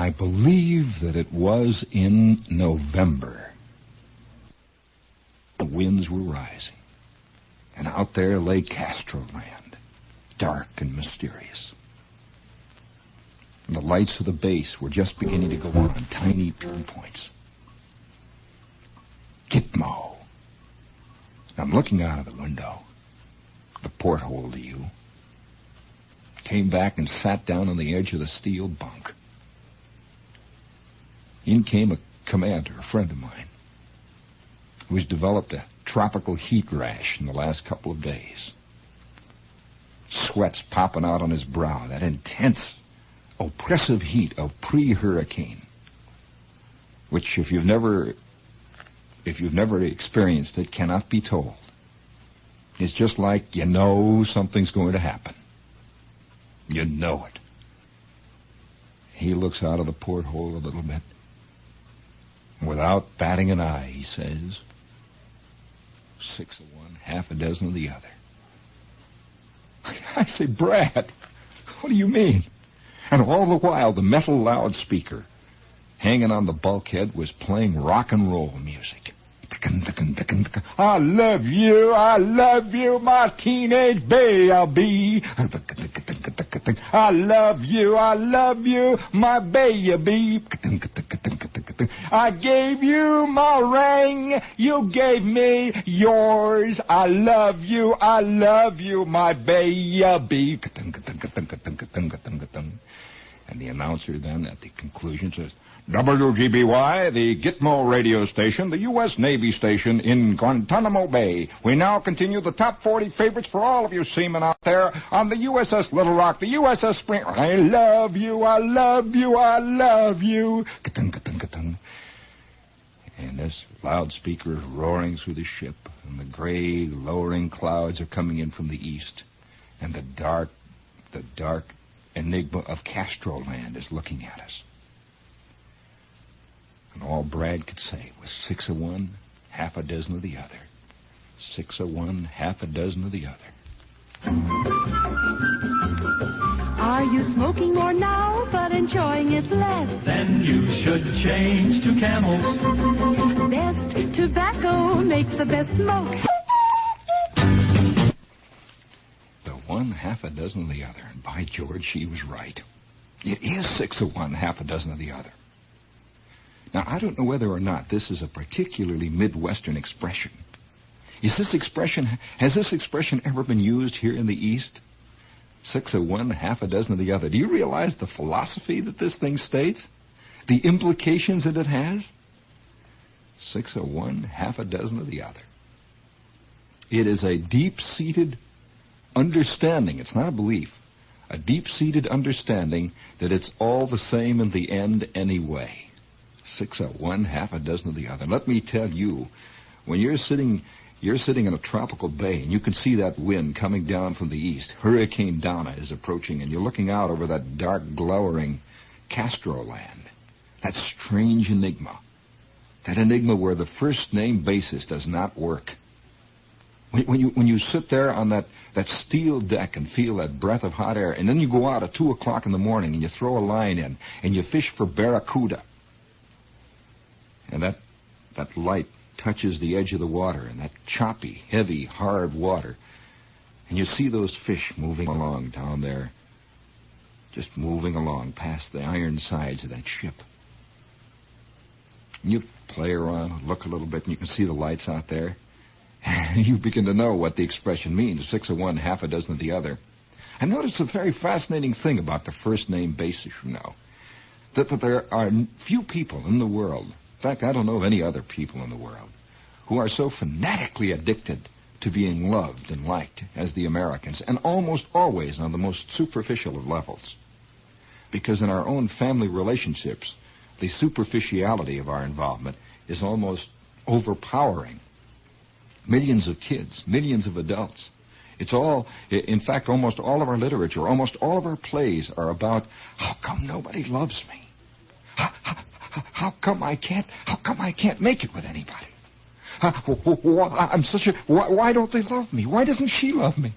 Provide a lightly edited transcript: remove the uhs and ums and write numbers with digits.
I believe that it was in November. The winds were rising, and out there lay Castro Land, dark and mysterious. And the lights of the base were just beginning to go on, tiny pinpoints. Gitmo. I'm looking out of the window, the porthole to you. Came back and sat down on the edge of the steel bunk. In came a commander, a friend of mine, who's developed a tropical heat rash in the last couple of days. Sweats popping out on his brow, that intense, oppressive heat of pre-hurricane, which if you've never experienced it, cannot be told. It's just like you know something's going to happen. You know it. He looks out of the porthole a little bit. Without batting an eye, he says, 6 of one, half a dozen of the other. I say, Brad, what do you mean? And all the while, the metal loudspeaker hanging on the bulkhead was playing rock and roll music. I love you, my teenage baby. I love you, my baby. I gave you my ring, you gave me yours. I love you, my baby. And the announcer then at the conclusion says, WGBY, the Gitmo radio station, the U.S. Navy station in Guantanamo Bay. We now continue the top 40 favorites for all of you seamen out there on the USS Little Rock, the USS Spring. I love you. And this loudspeaker is roaring through the ship, and the gray, lowering clouds are coming in from the east, and the dark enigma of Castro Land is looking at us. And all Brad could say was 6 of one, half a dozen of the other. 6 of one, half a dozen of the other. Are you smoking more now, but enjoying it less? Then you should change to Camels. Best tobacco makes the best smoke. The one, half a dozen of the other. And by George, she was right. It is 6 of one, half a dozen of the other. Now, I don't know whether or not this is a particularly Midwestern expression. Has this expression ever been used here in the East? 6 of one, half a dozen of the other. Do you realize the philosophy that this thing states? The implications that it has? 6 of one, half a dozen of the other. It is a deep-seated understanding. It's not a belief. A deep-seated understanding that it's all the same in the end anyway. 6 of one, half a dozen of the other. Let me tell you, when you're sitting in a tropical bay and you can see that wind coming down from the east, Hurricane Donna is approaching, and you're looking out over that dark, glowering Castro Land, that strange enigma, that enigma where the first name basis does not work. When you sit there on that steel deck and feel that breath of hot air, and then you go out at 2 o'clock in the morning and you throw a line in and you fish for barracuda, and that light touches the edge of the water, and that choppy, heavy, hard water, and you see those fish moving along down there, just moving along past the iron sides of that ship. And you play around, look a little bit, and you can see the lights out there. You begin to know what the expression means, 6 of one, half a dozen of the other. I noticed a very fascinating thing about the first name basis, that there are few people in the world, in fact, I don't know of any other people in the world, who are so fanatically addicted to being loved and liked as the Americans, and almost always on the most superficial of levels. Because in our own family relationships, the superficiality of our involvement is almost overpowering. Millions of kids, millions of adults. It's all, in fact, almost all of our literature, almost all of our plays are about, how come nobody loves me? How come I can't make it with anybody? Why don't they love me? Why doesn't she love me?